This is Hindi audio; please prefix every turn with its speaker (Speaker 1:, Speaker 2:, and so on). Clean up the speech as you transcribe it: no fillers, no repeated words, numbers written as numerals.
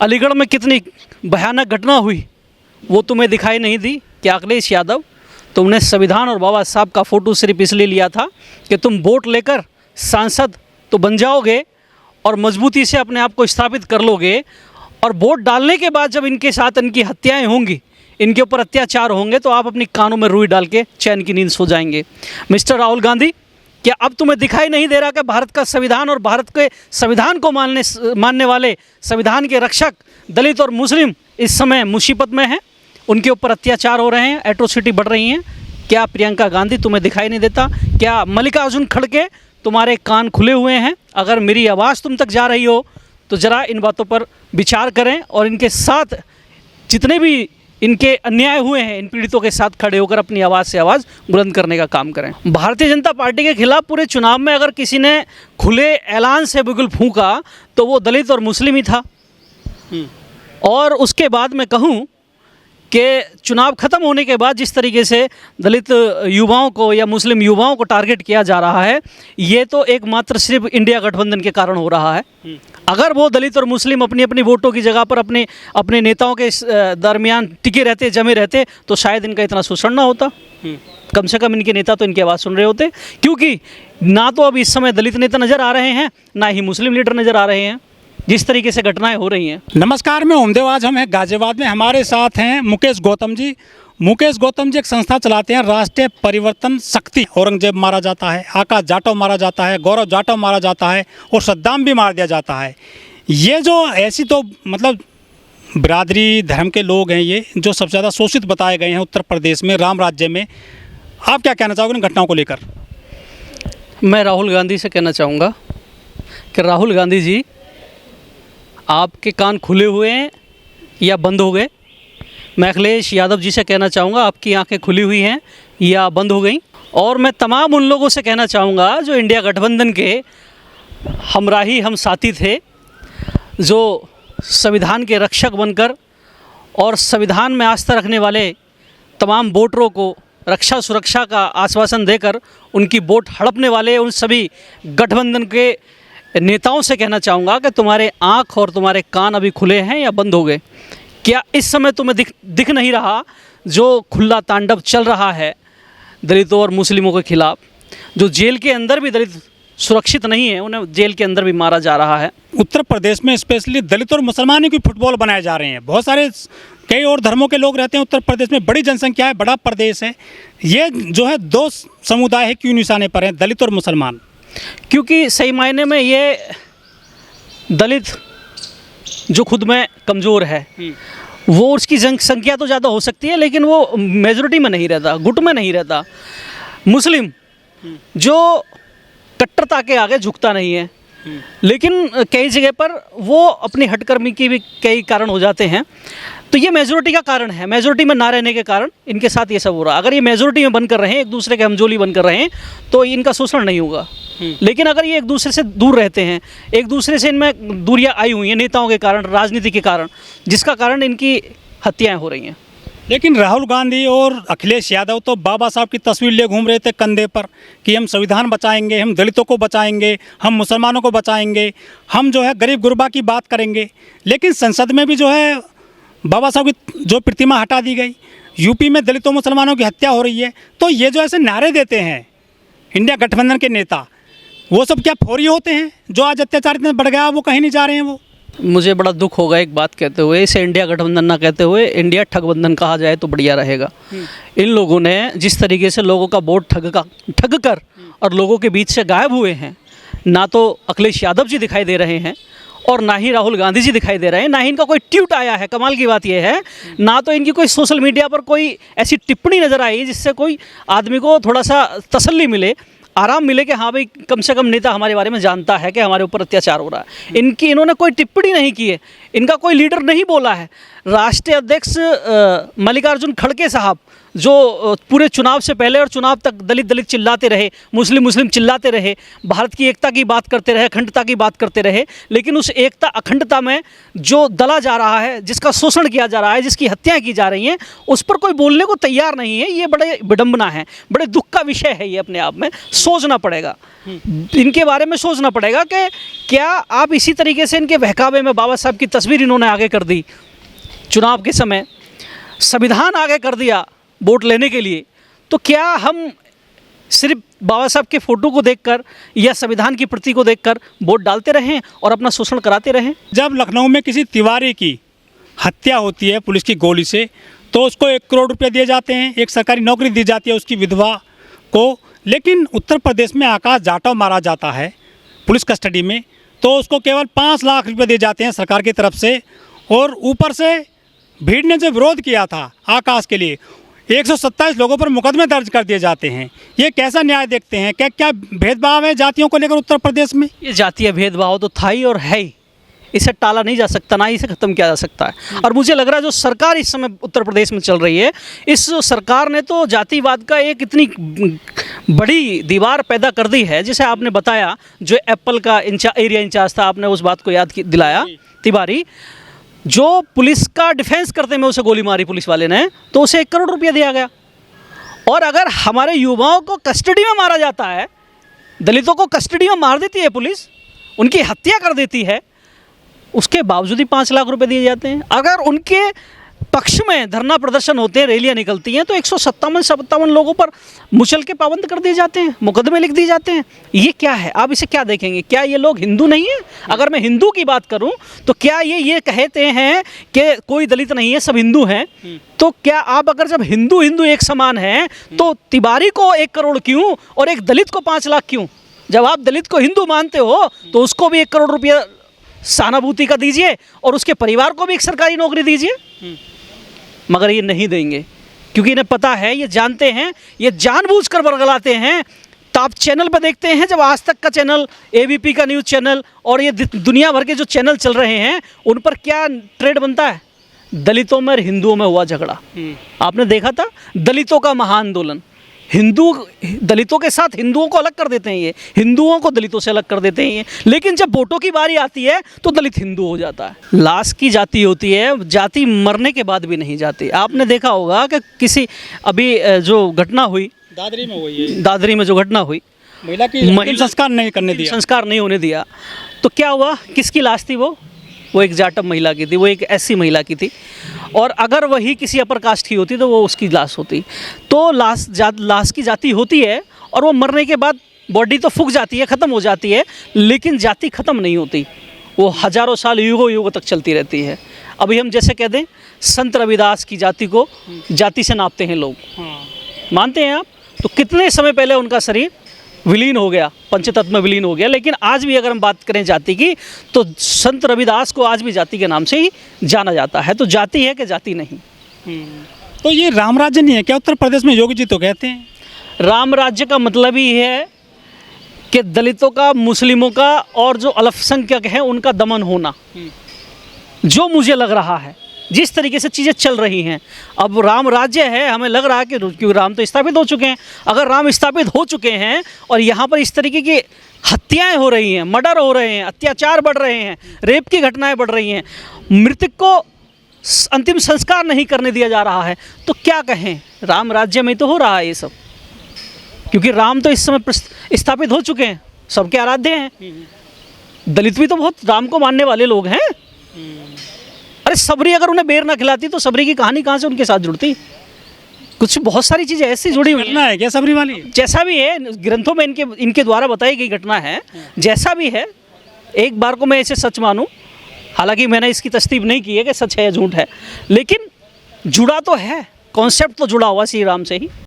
Speaker 1: अलीगढ़ में कितनी भयानक घटना हुई वो तुम्हें दिखाई नहीं दी क्या अखिलेश यादव? तुमने संविधान और बाबा साहब का फ़ोटो सिर्फ इसलिए लिया था कि तुम वोट लेकर सांसद तो बन जाओगे और मजबूती से अपने आप को स्थापित कर लोगे, और वोट डालने के बाद जब इनके साथ इनकी हत्याएं होंगी, इनके ऊपर अत्याचार होंगे, तो आप अपनी कानों में रुई डाल के चैन की नींद सो जाएंगे। मिस्टर राहुल गांधी, क्या अब तुम्हें दिखाई नहीं दे रहा कि भारत का संविधान और भारत के संविधान को मानने वाले संविधान के रक्षक दलित और मुस्लिम इस समय मुसीबत में हैं, उनके ऊपर अत्याचार हो रहे हैं, एट्रोसिटी बढ़ रही हैं? क्या प्रियंका गांधी तुम्हें दिखाई नहीं देता? क्या मल्लिकार्जुन खड़गे तुम्हारे कान खुले हुए हैं? अगर मेरी आवाज़ तुम तक जा रही हो तो ज़रा इन बातों पर विचार करें और इनके साथ जितने भी इनके अन्याय हुए हैं इन पीड़ितों के साथ खड़े होकर अपनी आवाज़ से आवाज़ बुलंद करने का काम करें। भारतीय जनता पार्टी के खिलाफ पूरे चुनाव में अगर किसी ने खुले ऐलान से बिगुल फूंका तो वो दलित और मुस्लिम ही था। और उसके बाद मैं कहूँ कि चुनाव ख़त्म होने के बाद जिस तरीके से दलित युवाओं को या मुस्लिम युवाओं को टारगेट किया जा रहा है, ये तो एकमात्र सिर्फ इंडिया गठबंधन के कारण हो रहा है। अगर वो दलित और मुस्लिम अपनी अपनी वोटों की जगह पर अपने नेताओं के दरमियान टिके रहते, जमे रहते, तो शायद इनका इतना शोषण ना होता। कम से कम इनके नेता तो इनकी आवाज़ सुन रहे होते, क्योंकि ना तो अब इस समय दलित नेता नज़र आ रहे हैं, ना ही मुस्लिम लीडर नज़र आ रहे हैं, जिस तरीके से घटनाएं हो रही हैं।
Speaker 2: नमस्कार, मैं ओमदेव। आज हम हैं गाजियाबाद में, हमारे साथ हैं मुकेश गौतम जी। मुकेश गौतम जी एक संस्था चलाते हैं, राष्ट्रीय परिवर्तन शक्ति। औरंगजेब मारा जाता है, आकाश जाटव मारा जाता है, गौरव जाटव मारा जाता है और सद्दाम भी मार दिया जाता है। ये जो ऐसी तो मतलब बिरादरी धर्म के लोग हैं, ये जो सबसे ज़्यादा शोषित बताए गए हैं उत्तर प्रदेश में, राम राज्य में। आप क्या कहना चाहोगे इन घटनाओं को लेकर?
Speaker 1: मैं राहुल गांधी से कहना चाहूँगा कि राहुल गांधी जी, आपके कान खुले हुए हैं या बंद हो गए? मैं अखिलेश यादव जी से कहना चाहूँगा, आपकी आंखें खुली हुई हैं या बंद हो गई? और मैं तमाम उन लोगों से कहना चाहूँगा जो इंडिया गठबंधन के हमराही हम साथी थे, जो संविधान के रक्षक बनकर और संविधान में आस्था रखने वाले तमाम वोटरों को रक्षा सुरक्षा का आश्वासन देकर उनकी वोट हड़पने वाले उन सभी गठबंधन के नेताओं से कहना चाहूँगा कि तुम्हारे आँख और तुम्हारे कान अभी खुले हैं या बंद हो गए? क्या इस समय तुम्हें दिख नहीं रहा जो खुला तांडव चल रहा है दलितों और मुस्लिमों के खिलाफ? जो जेल के अंदर भी दलित सुरक्षित नहीं है, उन्हें जेल के अंदर भी मारा जा रहा है।
Speaker 2: उत्तर प्रदेश में स्पेशली दलित और मुसलमानों की फुटबॉल बनाए जा रहे हैं। बहुत सारे कई और धर्मों के लोग रहते हैं उत्तर प्रदेश में, बड़ी जनसंख्या है, बड़ा प्रदेश है। ये जो है दो समुदाय है, क्यों निशाने पर हैं, दलित और मुसलमान?
Speaker 1: क्योंकि सही मायने में ये दलित जो खुद में कमज़ोर है, वो उसकी जनसंख्या तो ज़्यादा हो सकती है, लेकिन वो मेजॉरिटी में नहीं रहता, गुट में नहीं रहता। मुस्लिम जो कट्टरता के आगे झुकता नहीं है, लेकिन कई जगह पर वो अपनी हटकर्मी की भी कई कारण हो जाते हैं। तो ये मेजॉरिटी का कारण है, मेजॉरिटी में ना रहने के कारण इनके साथ ये सब हो रहा है। अगर ये मेजॉरिटी में बनकर रहें, एक दूसरे के हमजोली बनकर रहें, तो इनका शोषण नहीं होगा। लेकिन अगर ये एक दूसरे से दूर रहते हैं, एक दूसरे से इनमें दूरियां आई हुई हैं नेताओं के कारण, राजनीति के कारण, जिसका कारण इनकी हत्याएं हो रही हैं।
Speaker 2: लेकिन राहुल गांधी और अखिलेश यादव तो बाबा साहब की तस्वीर ले घूम रहे थे कंधे पर कि हम संविधान बचाएंगे, हम दलितों को बचाएंगे, हम मुसलमानों को बचाएंगे, हम जो है गरीब गुरबा की बात करेंगे। लेकिन संसद में भी जो है बाबा साहब की जो प्रतिमा हटा दी गई, यूपी में दलितों मुसलमानों की हत्या हो रही है। तो ये जो ऐसे नारे देते हैं इंडिया गठबंधन के नेता, वो सब क्या फौरी होते हैं? जो आज अत्याचार इतने बढ़ गया, वो कहीं नहीं जा रहे हैं। वो
Speaker 1: मुझे बड़ा दुख होगा एक बात कहते हुए, इसे इंडिया गठबंधन ना कहते हुए इंडिया ठगबंधन कहा जाए तो बढ़िया रहेगा। इन लोगों ने जिस तरीके से लोगों का वोट ठग कर और लोगों के बीच से गायब हुए हैं, ना तो अखिलेश यादव जी दिखाई दे रहे हैं और ना ही राहुल गांधी जी दिखाई दे रहे हैं, ना ही इनका कोई ट्वीट आया है। कमाल की बात यह है, ना तो इनकी कोई सोशल मीडिया पर कोई ऐसी टिप्पणी नज़र आई जिससे कोई आदमी को थोड़ा सा तसल्ली मिले, आराम मिले कि हाँ भाई कम से कम नेता हमारे बारे में जानता है कि हमारे ऊपर अत्याचार हो रहा है। इन्होंने कोई टिप्पणी नहीं की है, इनका कोई लीडर नहीं बोला है। राष्ट्रीय अध्यक्ष मल्लिकार्जुन खड़गे साहब जो पूरे चुनाव से पहले और चुनाव तक दलित दलित चिल्लाते रहे, मुस्लिम मुस्लिम चिल्लाते रहे, भारत की एकता की बात करते रहे, अखंडता की बात करते रहे, लेकिन उस एकता अखंडता में जो दला जा रहा है, जिसका शोषण किया जा रहा है, जिसकी हत्याएं की जा रही हैं, उस पर कोई बोलने को तैयार नहीं है। ये बड़े विडंबना है, बड़े दुख का विषय है। ये अपने आप में सोचना पड़ेगा, इनके बारे में सोचना पड़ेगा कि क्या आप इसी तरीके से इनके बहकावे में बाबा साहब की तस्वीर इन्होंने आगे कर दी, चुनाव के समय संविधान आगे कर दिया वोट लेने के लिए, तो क्या हम सिर्फ बाबा साहब के फ़ोटो को देखकर या संविधान की प्रति को देखकर वोट डालते रहें और अपना शोषण कराते रहें?
Speaker 2: जब लखनऊ में किसी तिवारी की हत्या होती है पुलिस की गोली से, तो उसको 1 करोड़ रुपए दिए जाते हैं, एक सरकारी नौकरी दी जाती है उसकी विधवा को। लेकिन उत्तर प्रदेश में आकाश जाटव मारा जाता है पुलिस कस्टडी में, तो उसको केवल 5 लाख रुपए दिए जाते हैं सरकार की तरफ से। और ऊपर से भीड़ ने जो विरोध किया था आकाश के लिए, 127 लोगों पर मुकदमे दर्ज कर दिए जाते हैं। ये कैसा न्याय देखते हैं? क्या क्या भेदभाव है जातियों को लेकर उत्तर प्रदेश में?
Speaker 1: ये जातीय भेदभाव तो था ही और है ही, इसे टाला नहीं जा सकता, ना ही इसे ख़त्म किया जा सकता है। और मुझे लग रहा है जो सरकार इस समय उत्तर प्रदेश में चल रही है, इस सरकार ने तो जातिवाद का एक इतनी बड़ी दीवार पैदा कर दी है, जिसे आपने बताया, जो एप्पल का एरिया इंचार्ज था, आपने उस बात को याद दिलाया, तिवारी, जो पुलिस का डिफेंस करते में उसे गोली मारी पुलिस वाले ने, तो उसे 1 करोड़ रुपया दिया गया। और अगर हमारे युवाओं को कस्टडी में मारा जाता है, दलितों को कस्टडी में मार देती है पुलिस, उनकी हत्या कर देती है, उसके बावजूद ही 5 लाख रुपए दिए जाते हैं। अगर उनके पक्ष में धरना प्रदर्शन होते हैं, रैलियां निकलती हैं, तो 157 लोगों पर मुचल के पाबंद कर दिए जाते हैं, मुकदमे लिख दिए जाते हैं। ये क्या है? आप इसे क्या देखेंगे? क्या ये लोग हिंदू नहीं है? अगर मैं हिंदू की बात करूं तो क्या ये कहते हैं कि कोई दलित नहीं है, सब हिंदू हैं? तो क्या आप अगर जब हिंदू हिंदू एक समान हैं, तो तिवारी को 1 करोड़ क्यों और एक दलित को 5 लाख क्यों? जब आप दलित को हिंदू मानते हो तो उसको भी 1 करोड़ रुपया सहानुभूति का दीजिए और उसके परिवार को भी एक सरकारी नौकरी दीजिए। मगर ये नहीं देंगे, क्योंकि इन्हें पता है, ये जानते हैं, ये जानबूझकर बरगलाते हैं। तो आप चैनल पर देखते हैं, जब आज तक का चैनल, एबीपी का न्यूज़ चैनल और ये दुनिया भर के जो चैनल चल रहे हैं, उन पर क्या ट्रेड बनता है? दलितों में और हिंदुओं में हुआ झगड़ा। आपने देखा था दलितों का महाआंदोलन, हिंदू दलितों के साथ हिंदुओं को अलग कर देते हैं, ये हिंदुओं को दलितों से अलग कर देते हैं ये। लेकिन जब वोटों की बारी आती है तो दलित हिंदू हो जाता है। लाश की जाति होती है, जाति मरने के बाद भी नहीं जाती। आपने देखा होगा कि किसी अभी जो घटना हुई
Speaker 2: दादरी में हुई है,
Speaker 1: दादरी में जो घटना हुई,
Speaker 2: महिला संस्कार नहीं करने दिया,
Speaker 1: संस्कार नहीं होने दिया, तो क्या हुआ? किसकी लाश थी वो एक जाटव महिला की थी, वो एक ऐसी महिला की थी। और अगर वही किसी अपर कास्ट की होती तो वो उसकी लाश होती। तो लाश की जाति होती है और वो मरने के बाद बॉडी तो फूक जाती है, ख़त्म हो जाती है, लेकिन जाति ख़त्म नहीं होती, वो हज़ारों साल युगों तक चलती रहती है। अभी हम जैसे कह दें, संत रविदास की जाति को जाति से नापते हैं लोग, मानते हैं आप? तो कितने समय पहले उनका शरीर विलीन हो गया, पंचतत्व में विलीन हो गया। लेकिन आज भी अगर हम बात करें जाति की, तो संत रविदास को आज भी जाति के नाम से ही जाना जाता है। तो जाति है कि जाति नहीं?
Speaker 2: तो ये राम राज्य नहीं है क्या उत्तर प्रदेश में? योगी जी तो कहते हैं
Speaker 1: राम राज्य का मतलब ही है कि दलितों का, मुस्लिमों का और जो अल्पसंख्यक हैं उनका दमन होना। जो मुझे लग रहा है, जिस तरीके से चीज़ें चल रही हैं, अब राम राज्य है, हमें लग रहा है कि क्योंकि राम तो स्थापित हो चुके हैं। अगर राम स्थापित हो चुके हैं और यहाँ पर इस तरीके की हत्याएं हो रही हैं, मर्डर हो रहे हैं, अत्याचार बढ़ रहे हैं, रेप की घटनाएं बढ़ रही हैं, मृतक को अंतिम संस्कार नहीं करने दिया जा रहा है, तो क्या कहें? राम राज्य में तो हो रहा है ये सब, क्योंकि राम तो इस समय स्थापित हो चुके हैं, सबके आराध्य हैं। दलित भी तो बहुत राम को मानने वाले लोग हैं। अरे सबरी अगर उन्हें बेर ना खिलाती तो सबरी की कहानी कहाँ से उनके साथ जुड़ती? कुछ बहुत सारी चीज़ें ऐसी जुड़ी हुई
Speaker 2: है क्या सबरी वाली?
Speaker 1: जैसा भी है, ग्रंथों में इनके द्वारा बताई गई घटना है, जैसा भी है, एक बार को मैं इसे सच मानूं, हालांकि मैंने इसकी तस्दीक नहीं की है कि सच है या झूठ है, लेकिन जुड़ा तो है, कॉन्सेप्ट तो जुड़ा हुआ श्री राम से ही।